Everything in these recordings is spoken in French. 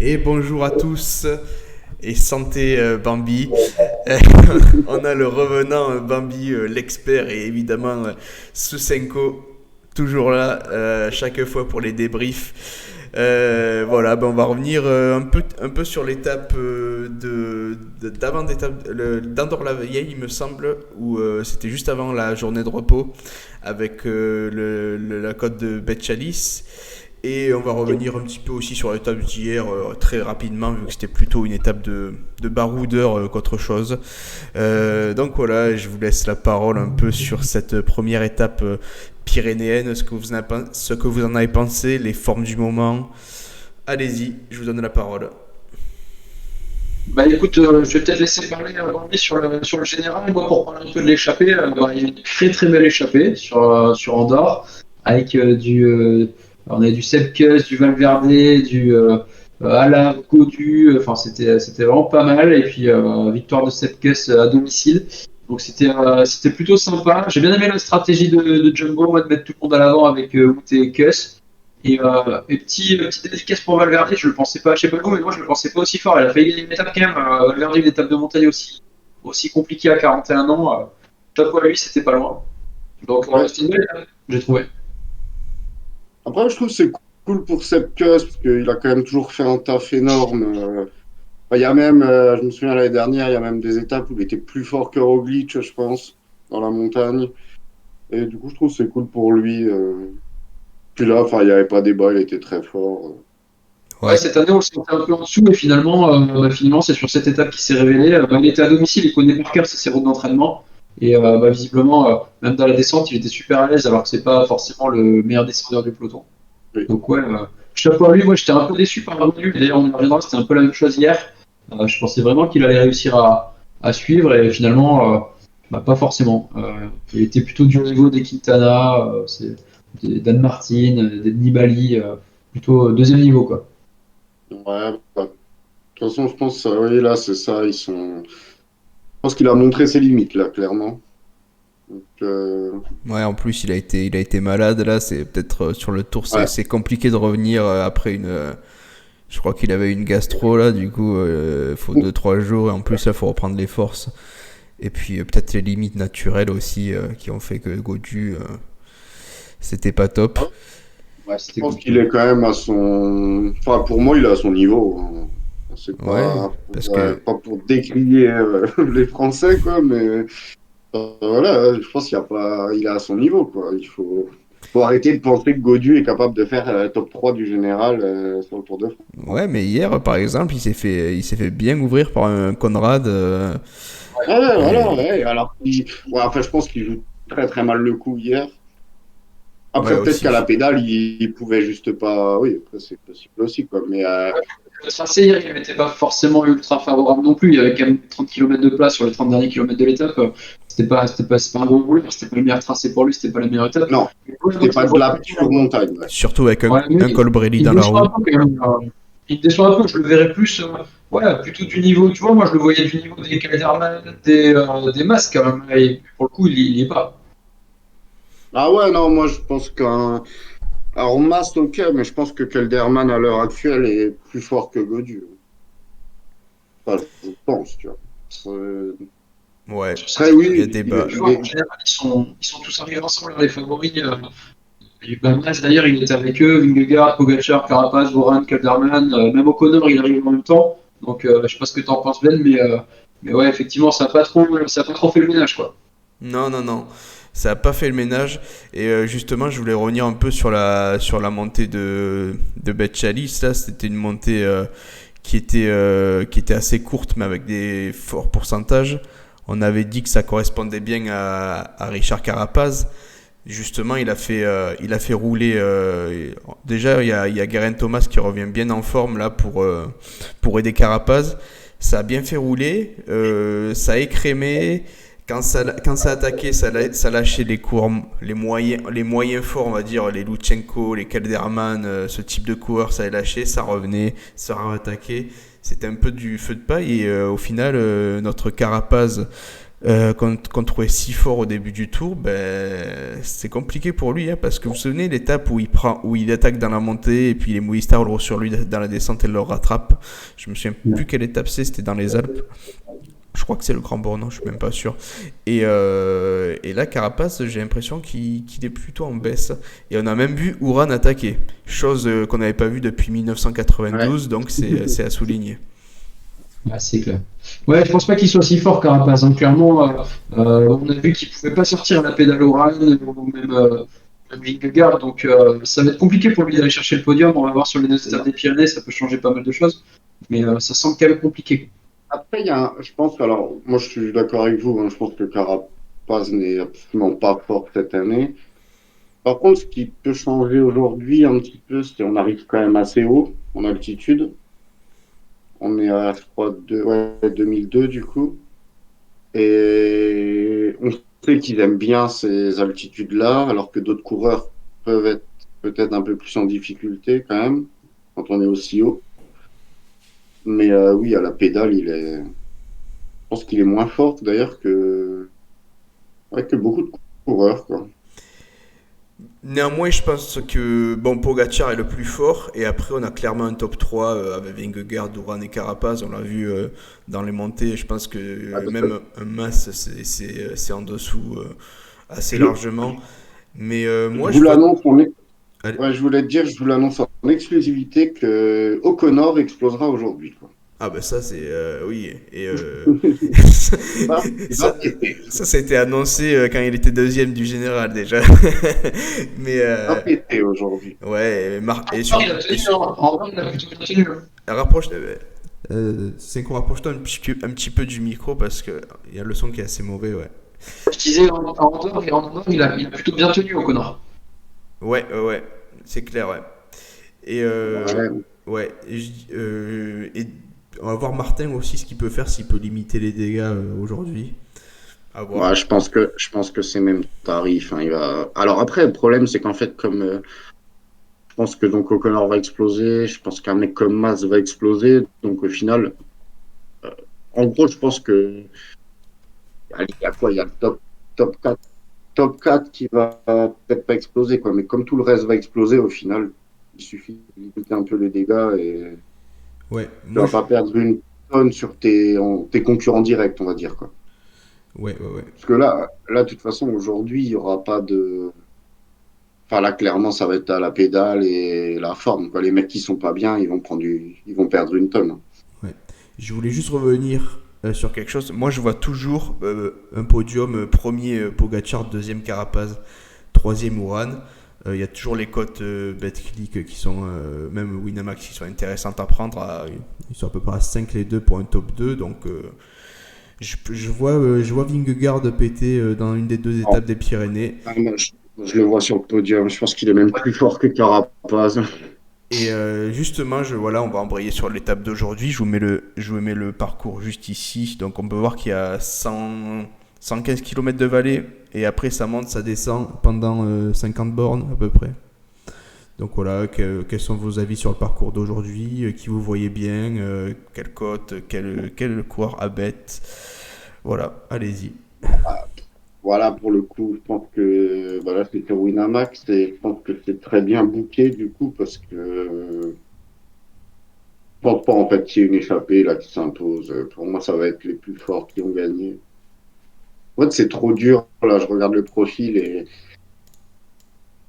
Et bonjour à tous et santé Bambi. Euh, on a le revenant Bambi, l'expert et évidemment Susenko toujours là chaque fois pour les débriefs. Voilà, ben on va revenir un peu sur l'étape d'avant d'Andorre la Vieille, il me semble, où c'était juste avant la journée de repos avec la côte de Bet Chalice. Et on va revenir un petit peu aussi sur l'étape d'hier très rapidement, vu que c'était plutôt une étape de baroudeur qu'autre chose. Donc voilà, je vous laisse la parole un peu sur cette première étape pyrénéenne, ce que vous en avez pensé, les formes du moment. Allez-y, je vous donne la parole. Bah écoute, je vais peut-être laisser parler Bambi sur le général. Moi, pour parler un peu de l'échappée, il y a une très très belle échappée sur Andorre, avec on a du Sepkus, du Valverde, du Alain Godu, enfin c'était vraiment pas mal. Et puis victoire de Sepkus à domicile. Donc c'était plutôt sympa. J'ai bien aimé la stratégie de Jumbo, moi, de mettre tout le monde à l'avant avec Wout et Kuss. Et petit efficace pour Valverde, je le pensais pas, je sais pas vous, mais moi je le pensais pas aussi fort. Il a failli gagner une étape quand même. Valverde, une étape de montagne aussi compliquée à 41 ans. Chapeau à lui, c'était pas loin. Donc Ouais. c'était une belle étape, j'ai trouvé. Après, je trouve que c'est cool pour Sepkus parce qu'il a quand même toujours fait un taf énorme. Il y a même, je me souviens l'année dernière, il y a même des étapes où il était plus fort que Roglic, je pense, dans la montagne. Et du coup, je trouve que c'est cool pour lui. Puis là, enfin, il n'y avait pas débat, il était très fort. Ouais, Ouais. cette année on le sentait un peu en dessous, et finalement c'est sur cette étape qui s'est révélé. Il était à domicile, il connaît par cœur ses routes d'entraînement. Et visiblement, même dans la descente, il était super à l'aise, alors que c'est pas forcément le meilleur descendeur du peloton. Oui. Donc ouais, chapeau à lui. Moi, j'étais un peu déçu par Manu. D'ailleurs, on y reviendra, c'était un peu la même chose hier. Je pensais vraiment qu'il allait réussir à suivre et finalement, pas forcément. Il était plutôt du niveau des Quintana, des Dan Martin, des Nibali, plutôt deuxième niveau quoi. Ouais, bah, de toute façon, je pense, oui, là, c'est ça. Je pense qu'il a montré ses limites, là, clairement. Donc, Ouais, en plus il a été malade là, c'est peut-être sur le tour, c'est ouais. c'est compliqué de revenir après une. Je crois qu'il avait une gastro là, du coup, faut 2-3 jours et en plus là, faut reprendre les forces. Et puis peut-être les limites naturelles aussi qui ont fait que Godu, c'était pas top. Ouais, Je c'était pense qu'il compliqué. est quand même à son. Enfin, pour moi, il est à son niveau, hein. C'est Ouais, pas parce pour, que pas pour décrier les Français, quoi, mais voilà, je pense qu'il y a pas... il est à son niveau, quoi. Faut arrêter de penser que Godu est capable de faire top 3 du général sur le Tour de France. ouais, mais hier par exemple, il s'est fait bien ouvrir par un Conrad. Ouais, ouais, voilà, Et ouais. Alors, ouais, enfin, je pense qu'il joue très très mal le coup hier. ouais Après, peut-être qu'à la aussi. pédale, il pouvait juste pas. Oui, après, c'est possible aussi, quoi. Mais Le tracé hier, il n'était pas forcément ultra favorable non plus. Il y avait quand même 30 km de place sur les 30 derniers kilomètres de l'étape. C'est pas un bon rouleur, c'était pas le meilleur tracé pour lui, c'était pas la meilleure étape. non, Mais moi, c'était je pas le de vois la pure plutôt. montagne, ouais. Surtout avec un, Ouais, mais un Colbrelli il dans me la déçoit un roue. peu quand même. Il me déçoit un peu, je le verrais plus, ouais, plutôt du niveau, tu vois, moi je le voyais du niveau des Calderman, des Masques quand même, et pour le coup il y est pas. Ah ouais, non, moi, je pense qu'un. Alors, Mast, ok, mais je pense que Kelderman, à l'heure actuelle, est plus fort que Godu. Enfin, je pense, tu vois. Ouais, Sur Après, cette étape, il y a oui, débat. tu vois, en général, ils sont tous arrivés ensemble, hein, les favoris. Et ben, Mas, d'ailleurs, il était avec eux, Vingegaard, Pogacar, Carapaz, Warren, Calderman, même O'Connor, il arrive en même temps. Donc je sais pas ce que tu en penses Ben, mais ouais, effectivement, ça a pas trop fait le ménage quoi. Non, non, non. Ça n'a pas fait le ménage. Et justement, je voulais revenir un peu sur la montée de Bet Chalice. Là, c'était une montée qui était assez courte, mais avec des forts pourcentages. On avait dit que ça correspondait bien à Richard Carapaz. Justement, il a fait rouler. Déjà, il y a Geraint Thomas qui revient bien en forme là pour aider Carapaz. Ça a bien fait rouler. Ça a écrémé. Quand ça attaquait, ça lâchait les coureurs, les moyens forts, on va dire, les Lutsenko, les Kelderman, ce type de coureurs, ça a lâché, ça revenait, ça attaquait. C'était un peu du feu de paille et au final, notre Carapaz qu'on trouvait si fort au début du tour, ben, c'est compliqué pour lui, hein, parce que vous vous souvenez l'étape où il attaque dans la montée et puis les Movistar roulent sur lui dans la descente et le rattrape. Je me souviens plus quelle étape c'était dans les Alpes. Je crois que c'est le Grand Bornand, je suis même pas sûr. Et là, Carapace, j'ai l'impression qu'il est plutôt en baisse. Et on a même vu Uran attaquer, chose qu'on n'avait pas vue depuis 1992, donc c'est à souligner. Ouais, c'est clair. Ouais, je pense pas qu'il soit si fort, Carapaz, hein. Clairement, on a vu qu'il pouvait pas sortir la pédale Oran ou même Vingegaard, donc ça va être compliqué pour lui d'aller chercher le podium. On va voir sur les 9 étapes des Pyrénées, ça peut changer pas mal de choses, mais ça semble quand même compliqué. Après, je pense, alors, moi je suis d'accord avec vous, hein, je pense que Carapaz n'est absolument pas fort cette année. Par contre, ce qui peut changer aujourd'hui un petit peu, c'est qu'on arrive quand même assez haut en altitude. On est à, je crois, 2002 du coup. Et on sait qu'ils aiment bien ces altitudes-là, alors que d'autres coureurs peuvent être peut-être un peu plus en difficulté quand même, quand on est aussi haut. Mais oui, à la pédale, je pense qu'il est moins fort d'ailleurs que beaucoup de coureurs, quoi. Néanmoins, je pense que bon, Pogacar est le plus fort, et après on a clairement un top 3 avec Vingegaard, Uran et Carapaz. On l'a vu dans les montées. Je pense que Ah, parce même que un Mas, c'est en dessous assez je, largement. Mais moi, je je vous vois. l'annonce, Allez. ouais, je voulais te dire, je vous l'annonce en exclusivité que O'Connor explosera aujourd'hui, quoi. Ah ben ça c'est oui et Il va ça, péter. ça a été annoncé quand il était deuxième du général déjà. Mais Il va péter aujourd'hui. ouais et Non, il a tenu, hein. En vrai, il a plutôt bien tenu, hein. rapproche c'est qu'on rapproche-toi un petit peu du micro parce que il y a le son qui est assez mauvais, ouais. Je disais en Andorre et en Andorre, il a plutôt bien tenu au Connor. Ouais, c'est clair, ouais. Et Ouais. ouais, et on va voir Martin aussi ce qu'il peut faire, s'il peut limiter les dégâts aujourd'hui. À voir. Ouais, je pense que c'est même tarif, hein, Alors après, le problème, c'est qu'en fait, comme je pense que donc O'Connor va exploser, je pense qu'un mec comme Mas va exploser. Donc au final, en gros, je pense que allez, il y a quoi? Il y a le top 4 qui va peut-être pas exploser, quoi. Mais comme tout le reste va exploser, au final, il suffit de limiter un peu les dégâts et Ouais, tu moi vas je... pas perdre une tonne sur tes concurrents directs, on va dire, quoi. Ouais. Parce que là, de toute façon, aujourd'hui, il y aura pas de. Enfin, là, clairement, ça va être à la pédale et la forme, quoi. Les mecs qui sont pas bien, ils vont perdre une tonne. Ouais. Je voulais juste revenir sur quelque chose. Moi, je vois toujours un podium premier Pogacar, deuxième Carapaz, troisième Uran. Il y a toujours les cotes BetClick qui sont, même Winamax, qui sont intéressantes à prendre. Ils sont à peu près à 5 les deux pour un top 2. Donc, je vois Vingegaard péter dans une des deux Ah, étapes des Pyrénées. moi, je le vois sur le podium. Je pense qu'il est même plus fort que Carapaz. Et justement, voilà, on va embrayer sur l'étape d'aujourd'hui. Je vous mets le parcours juste ici. Donc on peut voir qu'il y a 115 km de vallée. Et après, ça monte, ça descend pendant 50 bornes à peu près. Donc voilà, quels sont vos avis sur le parcours d'aujourd'hui? Qui vous voyez bien? Quelle cote? Quel coureur à bête? Voilà, allez-y. Voilà, pour le coup, je pense que voilà, c'était Winamax et je pense que c'est très bien booké du coup parce que je pense pas en fait qu'il y ait une échappée là qui s'impose. Pour moi, ça va être les plus forts qui ont gagné. En fait, c'est trop dur. Là, je regarde le profil et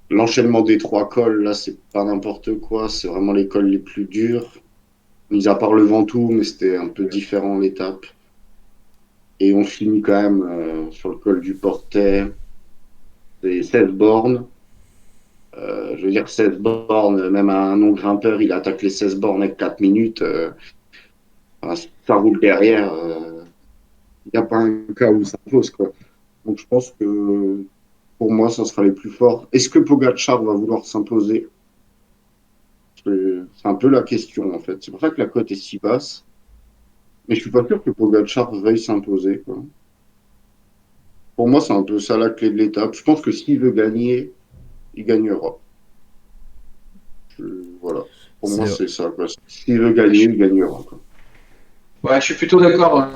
l'enchaînement des trois cols, là, c'est pas n'importe quoi. C'est vraiment les cols les plus durs. Mis à part le Ventoux, mais c'était un peu différent l'étape. Et on finit quand même sur le col du Portet. C'est 16 bornes. Je veux dire, 16 bornes, même un non-grimpeur, il attaque les 16 bornes avec 4 minutes. Enfin, ça roule derrière. Il n'y a pas un cas où ça pose, quoi. Donc je pense que pour moi, ça sera les plus forts. Est-ce que Pogacar va vouloir s'imposer? C'est un peu la question, en fait. C'est pour ça que la cote est si basse. Mais je suis pas sûr que Pogacar veuille s'imposer, quoi. Pour moi, c'est un peu ça la clé de l'étape. Je pense que s'il veut gagner, il gagnera. Voilà. Pour moi, C'est c'est ça, quoi. S'il veut gagner, il gagnera, quoi. Ouais, je suis plutôt d'accord.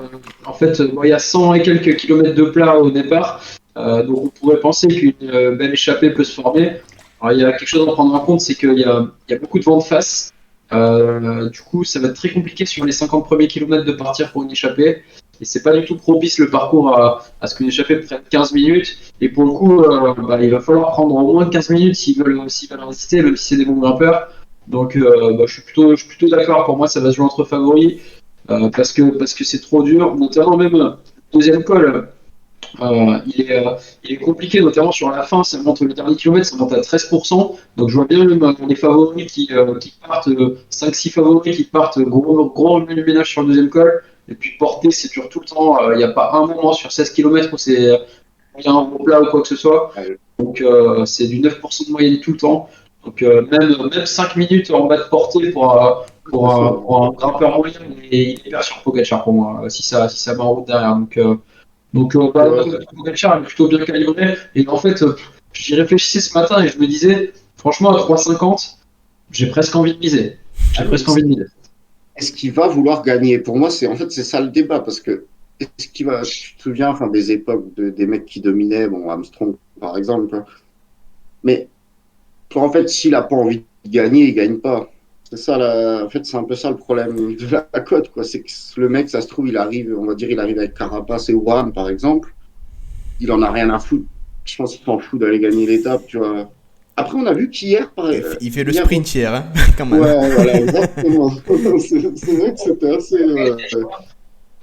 En fait, bon, il y a 100 et quelques kilomètres de plat au départ, donc on pourrait penser qu'une belle échappée peut se former. Alors, il y a quelque chose à prendre en compte, c'est qu'il y a beaucoup de vent de face. Du coup, ça va être très compliqué sur les 50 premiers kilomètres de partir pour une échappée. Et c'est pas du tout propice le parcours à ce qu'une échappée prenne 15 minutes. Et pour le coup, bah, il va falloir prendre au moins 15 minutes s'ils veulent résister, même si c'est des bons grimpeurs. Donc, bah, je suis plutôt d'accord. Pour moi, ça va se jouer entre favoris. Parce que c'est trop dur, notamment même le deuxième col, il est compliqué, notamment sur la fin, ça monte le dernier kilomètre, ça monte à 13%, donc je vois bien les favoris qui partent, 5-6 favoris qui partent gros ménage sur le deuxième col, et puis porter c'est dur tout le temps, il n'y a pas un moment sur 16 kilomètres où il y a un gros plat ou quoi que ce soit, donc c'est du 9% de moyenne tout le temps. Donc même 5 minutes en bas de portée pour un grimpeur moyen, il est hyper sur Pogacar pour moi, si ça va en route derrière. Donc bah, Pogacar est plutôt bien calibré. Et en fait, j'y réfléchissais ce matin et je me disais, franchement, à 3,50, j'ai presque envie de miser. J'ai presque envie de miser. Est-ce qu'il va vouloir gagner? Pour moi, c'est ça le débat, parce que est-ce qu'il va, tu te souviens, enfin, des époques des mecs qui dominaient, bon, Armstrong, par exemple, quoi. Mais, en fait, s'il a pas envie de gagner, il gagne pas. C'est ça, en fait, c'est un peu ça le problème de la cote, quoi. C'est que le mec, ça se trouve, il arrive, on va dire, il arrive avec Carapace et Ouran, par exemple. Il en a rien à foutre. Je pense qu'il s'en fout d'aller gagner l'étape, tu vois. Après, on a vu qu'hier, Il fait le hier, sprint hier, hein, quand même. ouais, voilà, exactement. C'est vrai que c'était assez. Il n'y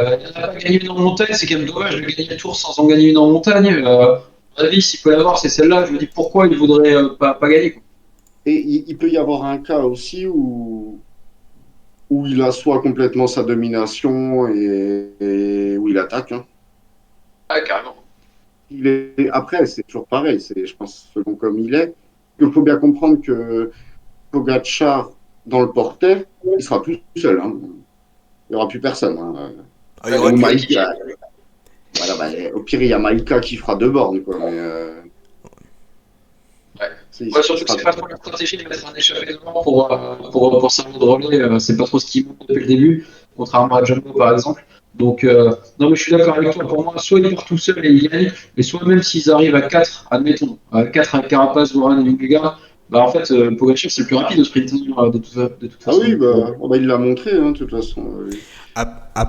en a pas gagné une en montagne, c'est quand même dommage de gagner le tour sans en gagner une en montagne. À mon avis, s'il peut l'avoir, c'est celle-là. Je me dis pourquoi il voudrait pas gagner, quoi. Et il peut y avoir un cas aussi où il assoit complètement sa domination et où il attaque, hein. Ah, carrément. Après, c'est toujours pareil, je pense, selon comme il est. Il faut bien comprendre que Pogacar, dans le portet, il sera plus seul, hein. Il n'y aura plus personne, hein. Ah, il y aura Ou que- Maïka. Voilà, bah, au pire, il y a Maïka qui fera deux bornes, quoi. Mais, Ouais. il Ouais, surtout que sera- c'est pas trop la stratégie de mettre un échappé devant pour servir de relais. C'est pas trop ce qu'ils montrent depuis le début, contrairement à Jumbo par exemple. Donc, non, mais je suis d'accord avec toi. Pour moi, soit ils partent tout seuls et ils gagnent, et soit même s'ils arrivent à 4, admettons, à 4 avec Carapace, Warren et Vingegaard, bah en fait, Pogacar c'est le plus rapide au sprint de toute Ah façon. oui, Donc, bah, il l'a montré, hein, de toute façon. à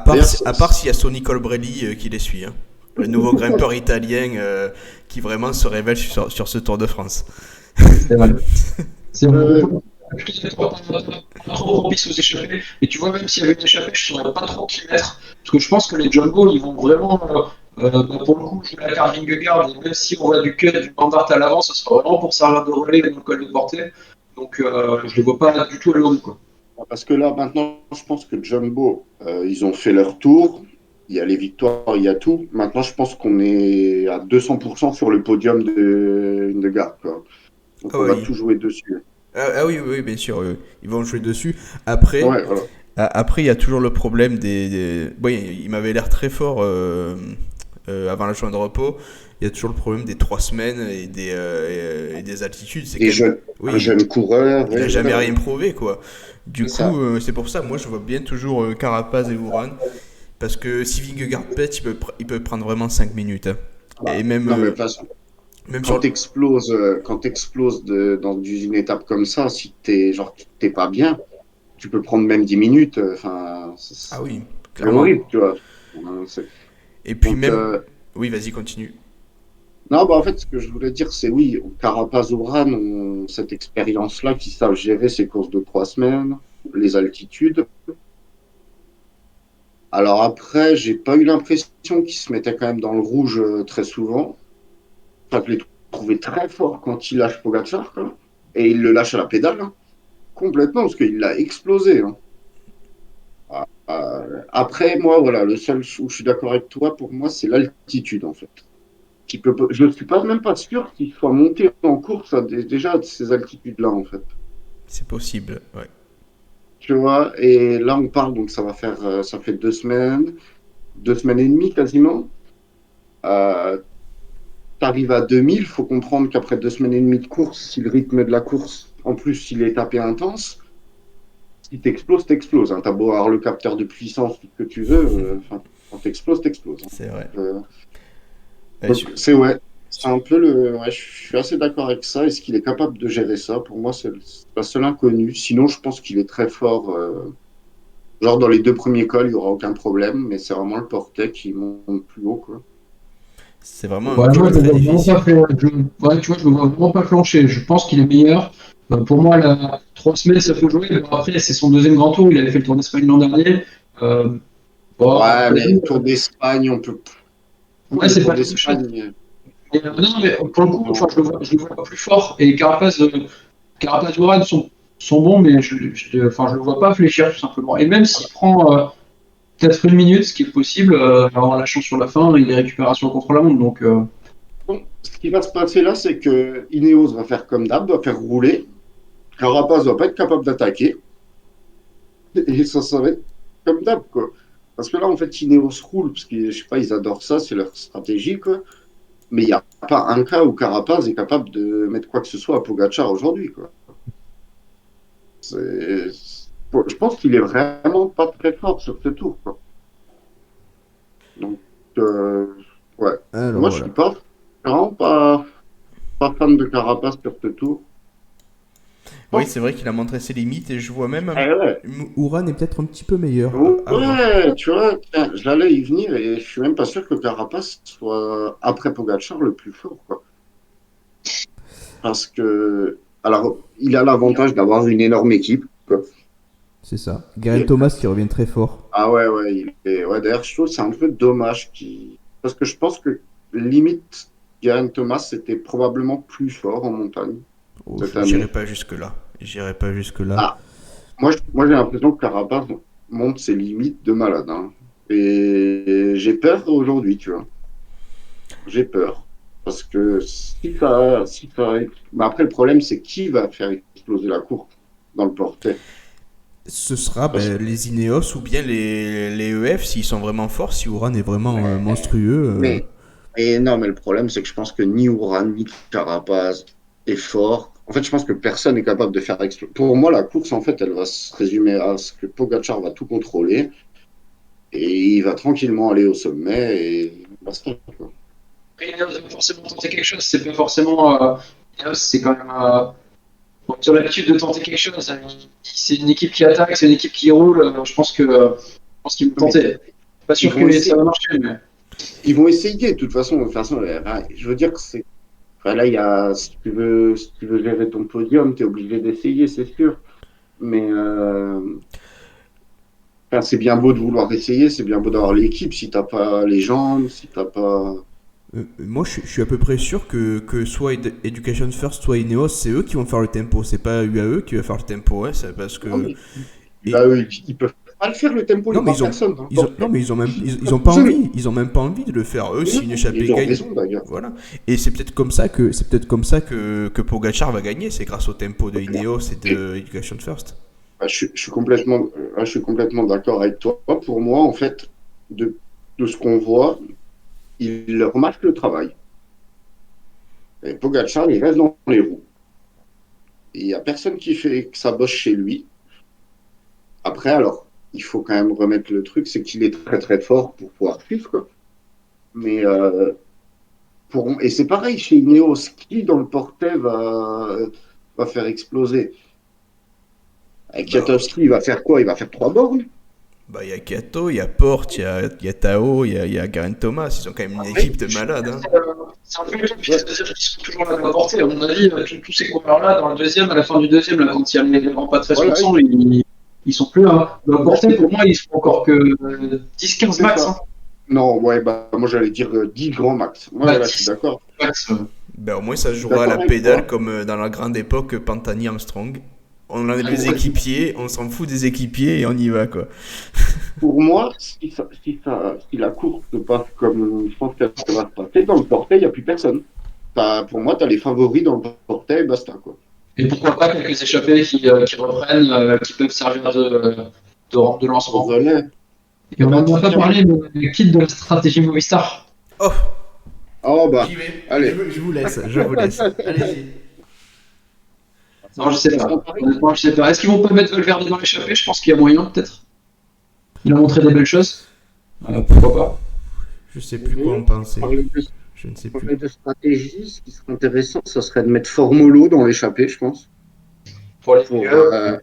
D'ailleurs, part s'il y a Sonny Colbrelli qui les suit, hein. Le nouveau grimpeur italien qui vraiment se révèle sur ce Tour de France. c'est vrai. C'est vrai. euh, Pas trop propice aux échappées. Et tu vois, même s'il y avait une échappée, je ne saurais pas trop qui mettre. Parce que je pense que les Jumbo, ils vont vraiment, pour le coup, jouer la carte Vingegaard. Et même si on voit du cut, du Bandart à l'avant, ce sera vraiment pour servir de relais dans le col de portée. Donc, je ne les vois pas du tout aller au bout, quoi. Parce que là, maintenant, je pense que Jumbo, ils ont fait leur tour. Il y a les victoires, il y a tout. Maintenant, je pense qu'on est à 200% sur le podium de Gard, quoi. Donc, Ah on va oui. tout jouer dessus. Oui, oui, bien sûr, ils vont jouer dessus. Après, Ouais, voilà. il y a toujours le problème Bon, il m'avait l'air très fort avant la journée de repos. Il y a toujours le problème des 3 semaines et des altitudes. C'est Et quand même... un Oui, jeune coureur, il a ouais, jamais voilà. rien prouvé, quoi. Du C'est ça. coup, c'est pour ça, moi, je vois bien toujours Carapaz et Uran. Parce que si Vingegaard pète, il peut prendre vraiment 5 minutes, hein. Bah, Et même, non, mais de toute façon, même quand sur... t'exploses dans une étape comme ça, si t'es pas bien, tu peux prendre même 10 minutes. Enfin, Ah oui, c'est clairement. horrible, tu vois. Et puis Donc, même... Oui, vas-y, continue. non, bah en fait, ce que je voulais dire, c'est oui, Carapaz, Oran ont cette expérience-là, qui savent gérer ces courses de 3 semaines, les altitudes. Alors après, j'ai pas eu l'impression qu'ils se mettaient quand même dans le rouge très souvent. Enfin, je l'ai trouvé très fort quand il lâche Pogacar, quoi. Et il le lâche à la pédale, hein, complètement, parce qu'il l'a explosé, hein. Après, moi, voilà, le seul où je suis d'accord avec toi, pour moi, c'est l'altitude, en fait. Je ne suis pas même pas sûr qu'il soit monté en course déjà à ces altitudes-là, en fait. C'est possible, ouais. Tu vois, et là, on parle, donc ça fait 2 semaines et demie quasiment. Euh, T'arrives à 2000, il faut comprendre qu'après 2 semaines et demie de course, si le rythme de la course, en plus, s'il est tapé intense, si t'exploses, t'exploses. Hein. T'as beau avoir le capteur de puissance, tout ce que tu veux, quand t'exploses, t'exploses. Hein. C'est vrai. Donc, c'est ouais. C'est un peu le. Ouais, je suis assez d'accord avec ça. Est-ce qu'il est capable de gérer ça? Pour moi, c'est la seule inconnue. Sinon, je pense qu'il est très fort. Genre, dans les 2 premiers calls, il n'y aura aucun problème, mais c'est vraiment le portet qui monte plus haut, quoi. C'est vraiment un Ouais, moi, call je le très vois vraiment difficile. pas ouais, tu vois, je le vois vraiment pas flancher. Je pense qu'il est meilleur. Pour moi, 3 semaines, ça peut jouer. Bon, après, c'est son deuxième grand tour. Il avait fait le Tour d'Espagne l'an dernier. Bon, à mon Ouais, mais avis, Tour d'Espagne, on peut. ouais, Le c'est Tour pas la même chose. d'Espagne. Non, mais pour le coup, enfin, je le vois pas plus fort. Et Carapace Warren sont bons, mais enfin, je le vois pas fléchir tout simplement. Et même s'il prend peut-être une minute, ce qui est possible, en lâchant sur la fin, il est récupération contre la montre. Donc, Bon, ce qui va se passer là, c'est que Ineos va faire comme d'hab, va faire rouler. Carapaz va pas être capable d'attaquer. Et ça va être comme d'hab, quoi. Parce que là, en fait, Ineos roule, parce que, je sais pas, ils adorent ça, c'est leur stratégie, quoi. Mais il n'y a pas un cas où Carapaz est capable de mettre quoi que ce soit à Pogacar aujourd'hui, quoi. Je pense qu'il est vraiment pas très fort sur ce tour, quoi. Donc, ouais. Alors Moi, je voilà. suis pas vraiment pas fan de Carapaz sur ce tour. Oui, c'est vrai qu'il a montré ses limites et je vois même Eh ouais. Ouran est peut-être un petit peu meilleur. À voir. Ouais, tu vois, tiens, j'allais y venir et je suis même pas sûr que Carapaz soit, après Pogacar, le plus fort, quoi. Parce que, alors, il a l'avantage d'avoir une énorme équipe, quoi. C'est ça. Geraint Thomas qui revient très fort. Ah ouais, ouais, ouais, d'ailleurs, je trouve que c'est un peu dommage parce que je pense que limite, Geraint Thomas c'était probablement plus fort en montagne Oh, cette j'irai année. pas jusque-là. J'irai pas jusque-là. Ah, moi j'ai l'impression que Carapaz monte ses limites de malade, hein. Et j'ai peur aujourd'hui, tu vois. J'ai peur. Parce que mais après, le problème, c'est qui va faire exploser la course dans le portet. Ce sera Parce les Ineos ou bien les EF s'ils sont vraiment forts, si Ouran est vraiment monstrueux. Mais, et non, mais le problème, c'est que je pense que ni Uran, ni Carapaz est fort. En fait, je pense que personne n'est capable de faire exploser. Pour moi, la course, en fait, elle va se résumer à ce que Pogacar va tout contrôler et il va tranquillement aller au sommet et basta, quoi. après, Ineos va forcément tenter quelque chose. C'est pas forcément. Ineos, c'est quand même. Ils ont l'habitude de tenter quelque chose. C'est une équipe qui attaque, c'est une équipe qui roule. Je pense qu'ils vont Mais tenter. Pas ils sûr vont que ça essayer, va marcher, mais. ils vont essayer, de toute façon. De toute façon, je veux dire que c'est. Enfin, là, il y a, si tu veux gérer ton podium, tu es obligé d'essayer, c'est sûr. Mais enfin, c'est bien beau de vouloir essayer, c'est bien beau d'avoir l'équipe. Si t'as pas les jambes, si t'as pas. moi, je suis à peu près sûr que soit Education First, soit Ineos, c'est eux qui vont faire le tempo. C'est pas UAE qui va faire le tempo, ouais, c'est parce Non, que. mais Et, là, eux, ils peuvent pas le faire, le tempo, les non, mais trois personnes. Hein. non, mais ils ont pas envie. Ils ont même pas envie de le faire. Eux, si une échappée Ils ont gagne. raison, d'ailleurs. Voilà. Et c'est peut-être comme ça que Pogacar va gagner. C'est grâce au tempo de Ineos et de Education First. Ah, je suis complètement d'accord avec toi. Pour moi, en fait, de ce qu'on voit, il leur marque le travail. Et Pogacar, il reste dans les roues. Il n'y a personne qui fait que ça bosse chez lui. Après, alors, il faut quand même remettre le truc, c'est qu'il est très très fort pour pouvoir suivre, quoi. Mais et c'est pareil chez Ineos, qui dans le portet va faire exploser. Et Bah, Kwiatkowski, il va faire quoi? Il va faire 3 bornes. il y a Kato, il y a Porte, il y a Tao, il y a Geraint Thomas. Ils ont quand même une Après, équipe de malades. Hein. C'est un peu utopiste de dire qu'ils sont toujours là à la portée. À mon avis, tous ces coureurs-là, dans le deuxième, à la fin du deuxième, là, quand il y a les rangs pas voilà, 13%, ils sont plus là. Dans la portée, pour moi, ils sont encore que 10-15 c'est max. ça. Hein. Non, ouais, bah, moi j'allais dire 10 grands max. Moi, Bah, là, je suis 10 d'accord. max. Ben, au moins, ça se Je suis jouera à d'accord la avec pédale toi. comme dans la grande époque Pantani-Armstrong. On a les Ouais. équipiers, on s'en fout des équipiers et on y va, quoi. Pour moi, si la course se passe comme je pense qu'elle va se passer, dans le portet, il n'y a plus personne. Pour moi, tu as les favoris dans le portet et basta, quoi. Et pourquoi pas quelques échappés qui reprennent, qui peuvent servir de rampe de Au lancement. relais. Et on Là, n'en a pas parlé, mais quitte de la stratégie Movistar. Oh, Oh, bah, j'y vais. allez. Je vous laisse, je vous laisse. Allez-y. Non, je sais Ils pas. seront pareils. Honnêtement, je sais pas. Est-ce qu'ils vont pas mettre Valverde dans l'échappée? Je pense qu'il y a moyen, peut-être. Il a montré des belles choses. Pourquoi pas? Je sais plus quoi en penser. Je ne sais plus. Parler de stratégie, ce qui serait intéressant, ça serait de mettre Formolo dans l'échappée, je pense, Pour les pour milieux.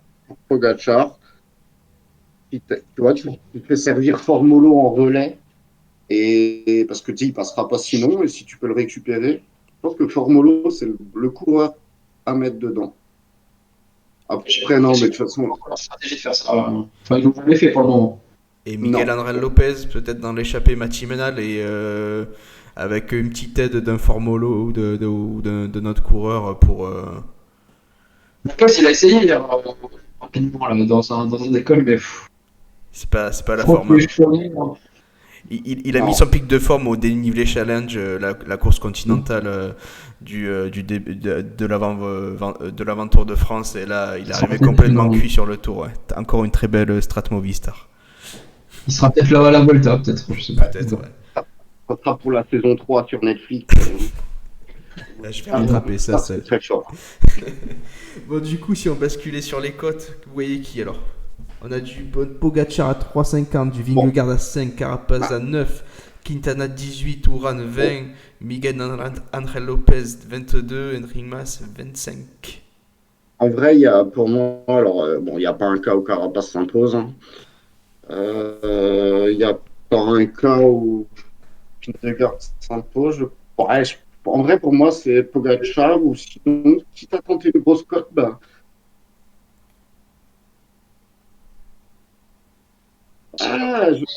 Pogacar. Tu vois, tu fais servir Formolo en relais, et parce que tu sais, il passera pas sinon, et si tu peux le récupérer, je pense que Formolo, c'est le coureur à mettre dedans. Après, non, mais de toute façon, La stratégie de faire ça. Enfin, ils l'ont jamais fait pour le moment. Et non. Miguel Angel Lopez, peut-être dans l'échappée matinale et avec une petite aide d'un Formolo ou de notre coureur pour. Lopez, il a essayé hier, rapidement, là, dans un école, mais C'est pas la je crois forme. que je connais, hein. Il a mis Non. son pic de forme au dénivelé challenge, la course continentale du début de l'avant Tour de France. Et là, il est arrivé complètement cuit sur le tour. Ouais. Encore une très belle Strat Movistar. Il sera peut-être là à la Volta, peut-être, je sais pas. Peut-être, ouais. Ça sera pour la saison 3 sur Netflix. Là, je vais rattraper ça. C'est très fort. Bon, du coup, si on basculait sur les cotes, vous voyez qui alors? On a du Pogacar à 3,50, du Vingegaard à 5, Carapaz à 9, Quintana 18, Uran 20, Miguel Angel Lopez 22, Enric Mas 25. En vrai, il y a pour moi, alors, bon, il n'y a pas un cas où Carapaz s'impose, hein. Il n'y a pas un cas où Vingegaard s'impose. Ouais, en vrai, pour moi, c'est Pogacar ou sinon, si tu as tenté une grosse cote, bah,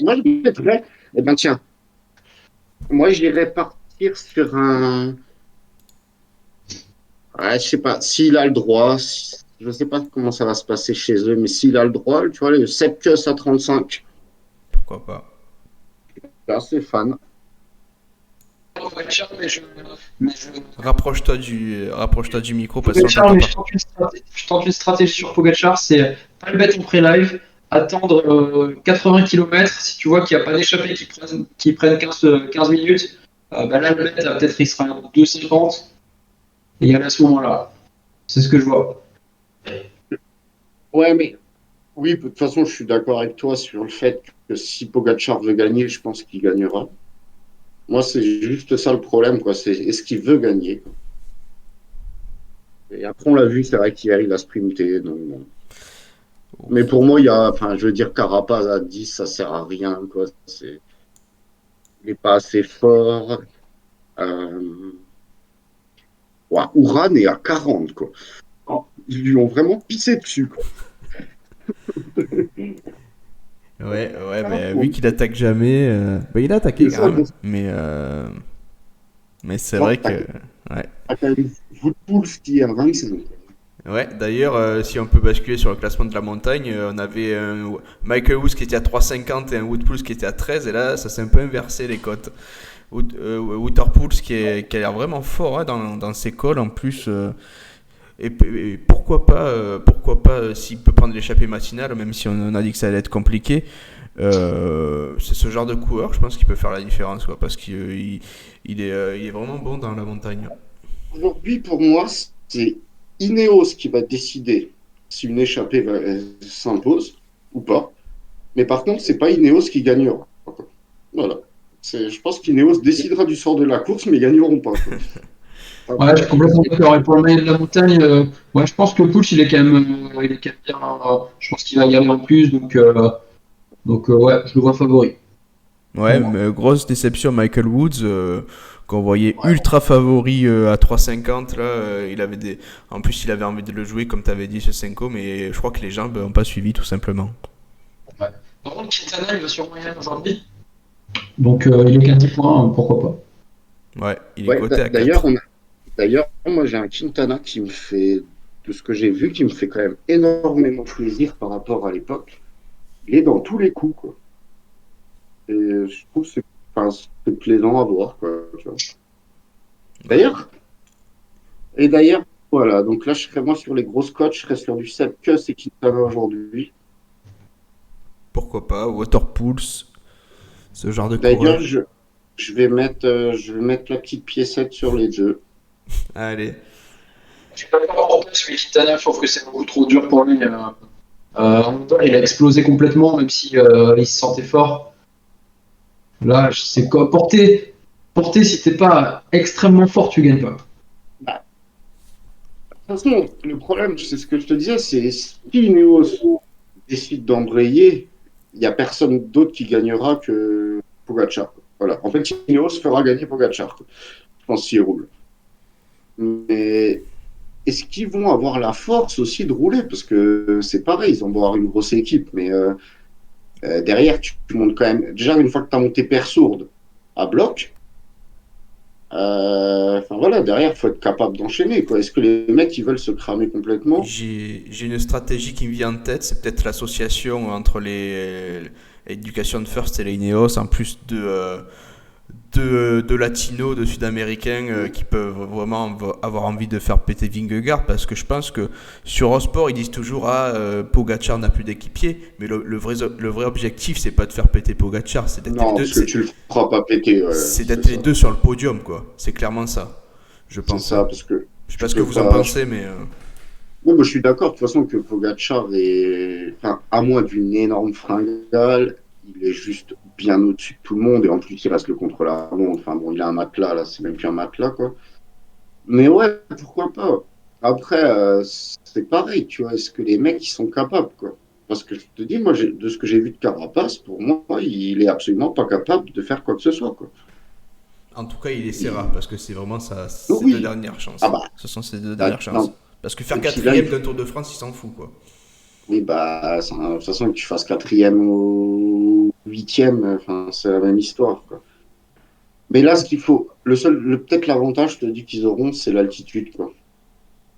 moi, je mettrais. Eh ben, tiens, moi, j'irais partir sur un. Ouais, je sais pas, s'il a le droit, je sais pas comment ça va se passer chez eux, mais s'il a le droit, tu vois, le Sepkus à 35, Pourquoi pas. je suis assez fan. Mais Rapproche-toi du micro parce qu'on Pogacar, t'entend mais pas. je tente une stratégie sur Pogacar, c'est pas le mettre en pré-live, attendre 80 km, si tu vois qu'il n'y a pas d'échappée qui prennent 15 minutes, bah là le mettre, peut-être il sera à 2,50 et y aller à ce moment-là. C'est ce que je vois. Ouais, mais oui, de toute façon, je suis d'accord avec toi sur le fait que si Pogacar veut gagner, je pense qu'il gagnera. Moi, c'est juste ça le problème, quoi. C'est est-ce qu'il veut gagner, quoi. Et après, on l'a vu, c'est vrai qu'hier, il a sprinté. Donc, bon. Mais pour moi, il y a, enfin, je veux dire, Carapaz à 10, ça sert à rien, quoi. Il n'est pas assez fort. Ouais, Uran est à 40, quoi. Oh, ils lui ont vraiment pissé dessus, quoi. Ouais, mais vu qu'il attaque jamais, bah, il a attaqué C'est quand ça, même. bon. Mais c'est Non, vrai que. Ouais. t'as quand même Woodpools qui est à 25. Ouais, d'ailleurs, si on peut basculer sur le classement de la montagne, on avait un Michael Woods qui était à 3,50 et un Woodpools qui était à 13, et là, ça s'est un peu inversé les cotes. Waterpools qui a l'air vraiment fort hein, dans ses calls en plus. Et pourquoi pas s'il peut prendre l'échappée matinale, même si on a dit que ça allait être compliqué. C'est ce genre de coureur, je pense qu'il peut faire la différence, quoi, parce il est vraiment bon dans la montagne. Aujourd'hui, pour moi, c'est Ineos qui va décider si une échappée s'impose ou pas. Mais par contre, c'est pas Ineos qui gagnera. Voilà. Je pense qu'Ineos décidera du sort de la course, mais ils gagneront pas, quoi. Ouais, je suis complètement d'accord. Et pour le maillot de la montagne, ouais, je pense que Puig, il est quand même bien. Je pense qu'il va y aller en plus, donc ouais, je le vois favori. Ouais, mais grosse déception Michael Woods qu'on voyait ultra favori à 3,50 là, en plus il avait envie de le jouer comme tu avais dit ce Senko, mais je crois que les gens n'ont pas suivi tout simplement. Ouais. Par contre, Quintana, il va sûrement y aller aujourd'hui. Donc il est qu'à 10 points, pourquoi pas. Ouais, il est Ouais, coté à 4. d'ailleurs, moi j'ai un Quintana qui me fait, de ce que j'ai vu, qui me fait quand même énormément plaisir par rapport à l'époque. Il est dans tous les coups, quoi. Et je trouve que c'est plaisant à voir, quoi, tu vois. D'ailleurs, voilà, donc là je serais moi sur les grosses cotes, je serais sur du Sepkus et Quintana aujourd'hui. Pourquoi pas, Waterpools, ce genre de D'ailleurs, coureur. je vais mettre la petite piécette sur les deux. Allez. Je suis pas d'accord pour plus, mais Quintana, je trouve que c'est beaucoup trop dur pour lui. Il a explosé complètement, même si il se sentait fort. Là, c'est quoi porter, si t'es pas extrêmement fort, tu gagnes pas. Bah, de toute façon, le problème, c'est ce que je te disais, c'est si Ineos décide d'embrayer, il n'y a personne d'autre qui gagnera que Pogacar. Voilà. En fait, Ineos fera gagner Pogacar, je pense, s'il roule. Mais est-ce qu'ils vont avoir la force aussi de rouler? Parce que c'est pareil, ils vont avoir une grosse équipe, mais derrière, tu montes quand même. Déjà, une fois que tu as monté paire sourde à bloc, enfin voilà, derrière, il faut être capable d'enchaîner, quoi. Est-ce que les mecs, ils veulent se cramer complètement? J'ai une stratégie qui me vient en tête, c'est peut-être l'association entre les Education First et les Ineos, en plus de latinos, de sud-américains qui peuvent vraiment avoir envie de faire péter Vingegaard, parce que je pense que sur Eurosport ils disent toujours Pogacar n'a plus d'équipier, mais le vrai objectif c'est pas de faire péter Pogacar, c'est d'être Non, les deux, parce que tu le feras pas péter. c'est C'est d'être les ça. deux sur le podium, quoi. C'est clairement ça, je C'est pense. ça, parce que Je sais tu pas ce que peux vous en pas. pensez, mais Bon, moi, je suis d'accord, de toute façon, que Pogacar est. Enfin, à moins d'une énorme fringale, il est juste bien au-dessus de tout le monde, et en plus, il reste le contre-la-montre. Enfin, bon, il a un matelas, là, c'est même plus un matelas, quoi. Mais ouais, pourquoi pas? Après, c'est pareil, tu vois, est-ce que les mecs, ils sont capables, quoi? Parce que je te dis, moi, de ce que j'ai vu de Carapace, pour moi, il est absolument pas capable de faire quoi que ce soit, quoi. en tout cas il essaiera, Il- parce que c'est vraiment ses deux Oui. dernières Ah chances. bah, Ce sont ses deux bah, dernières chances. non. Parce que faire Et puis là, quatrième d'un Tour de France, il s'en fout, quoi. oui, bah, de toute façon, que tu fasses quatrième ou huitième, enfin, c'est la même histoire, quoi. Mais là, ce qu'il faut, peut-être l'avantage, je te dis qu'ils auront, c'est l'altitude, quoi.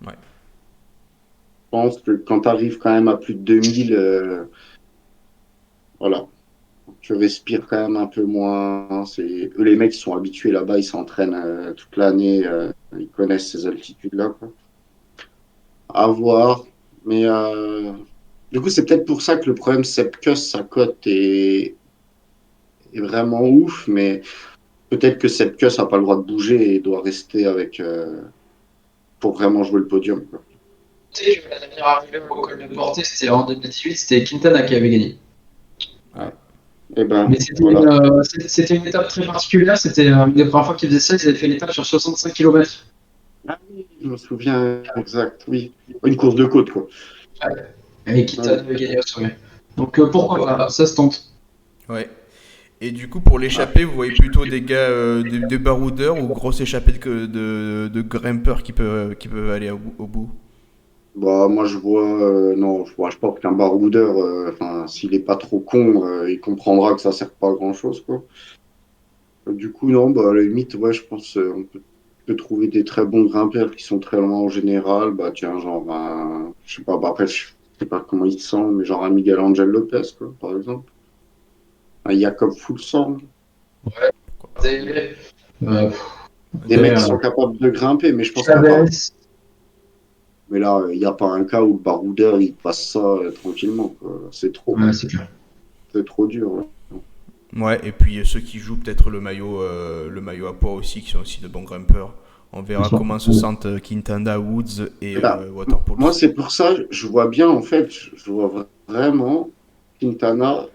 Ouais. Je pense que quand tu arrives quand même à plus de 2000, voilà, tu respires quand même un peu moins. Eux, les mecs, ils sont habitués là-bas, ils s'entraînent toute l'année, ils connaissent ces altitudes-là, quoi. À voir. Mais du coup, c'est peut-être pour ça que le problème, c'est que sa cote est vraiment ouf, mais peut-être que cette queue n'a pas le droit de bouger et doit rester avec pour vraiment jouer le podium, quoi. Tu sais que la dernière arrivée au col de Portet, c'était en 2018, c'était Quintana qui avait gagné. Ouais. Et ben Mais c'était voilà. c'était une étape très particulière, c'était une des premières fois qu'ils faisaient ça, ils avaient fait l'étape sur 65 km. Ah oui, je me souviens exact, oui. Une course de côte, quoi. Et Quintana avait gagné au sommet. Donc pourquoi pas, ça se tente. Ouais. Et du coup, pour l'échappée, vous voyez plutôt des gars, des baroudeurs ou grosses échappées de grimpeurs qui peuvent aller au bout. Bah, moi, je vois, non, je pense qu'un baroudeur, enfin, s'il est pas trop con, il comprendra que ça sert pas à grand-chose, quoi. Du coup, non, bah, à la limite, ouais, je pense peut trouver des très bons grimpeurs qui sont très loin en général. Bah, tiens, genre, je sais pas, bah, après, je sais pas comment il se sent, mais genre un Miguel Angel Lopez, quoi, par exemple. Un Jakob Fuglsang. Ouais. Pourquoi pas. Des mecs qui Euh, sont capables de grimper, mais je pense qu'un Chavez. mais là, il n'y a pas un cas où le baroudeur, il passe ça tranquillement, quoi. Ouais, c'est clair. C'est trop dur, ouais. Ouais, et puis ceux qui jouent peut-être le maillot à poids aussi, qui sont aussi de bons grimpeurs. On verra comment se sentent Quintana, Woods et Eh ben, Waterpools. moi, c'est pour ça, je vois bien, en fait, je vois vraiment Quintana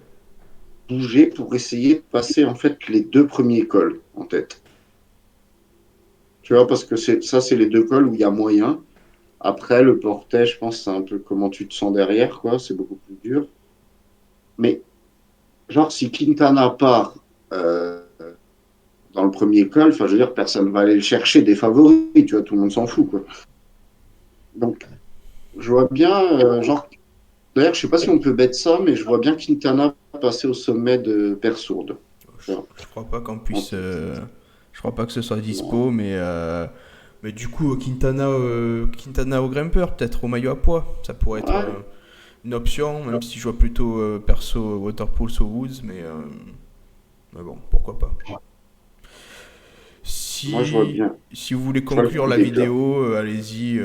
bouger pour essayer de passer, en fait, les deux premiers cols en tête. Tu vois, parce que c'est les deux cols où il y a moyen. Après, le portet, je pense, c'est un peu comment tu te sens derrière, quoi. C'est beaucoup plus dur. Mais, genre, si Quintana part dans le premier col, enfin, je veux dire, personne va aller le chercher des favoris, tu vois, tout le monde s'en fout, quoi. Donc, je vois bien, genre, d'ailleurs, je sais pas si on peut bet ça, mais je vois bien Quintana passer au sommet de Persourde. Je crois pas qu'on En puisse. tête. Je crois pas que ce soit Non. dispo, mais du coup, Quintana au grimpeur, peut-être au maillot à poids. Ça pourrait être Ouais, une option, même si je vois plutôt perso Waterpools au Woods, mais bon, pourquoi pas. moi, je vois Si, bien. si vous voulez Je vois le conclure coup la des gars. vidéo, allez-y.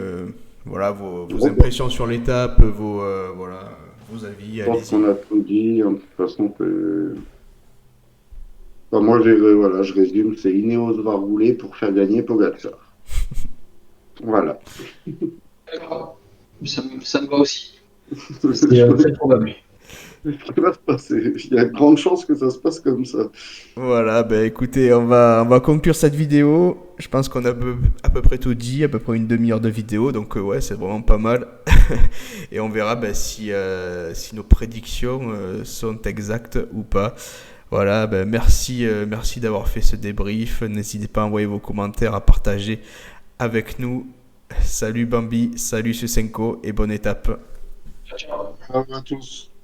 Voilà vos Bon, bah, impressions sur l'étape, voilà, vos avis, je pense allez-y. qu'on a tout dit. De toute façon, enfin, moi, voilà, je résume, c'est Ineos va rouler pour faire gagner Pogacar. Voilà. D'accord. Ça me va aussi. C'est C'est très probable. ce qui va se passer. Il y a de grandes chances que ça se passe comme ça. Voilà, bah écoutez, on va conclure cette vidéo. Je pense qu'on a à peu près tout dit, à peu près une demi-heure de vidéo, donc ouais, c'est vraiment pas mal. Et on verra si nos prédictions sont exactes ou pas. Voilà, merci d'avoir fait ce débrief. N'hésitez pas à envoyer vos commentaires, à partager avec nous. Salut Bambi, salut Susenko et bonne étape. Ciao, ciao. Au revoir à tous.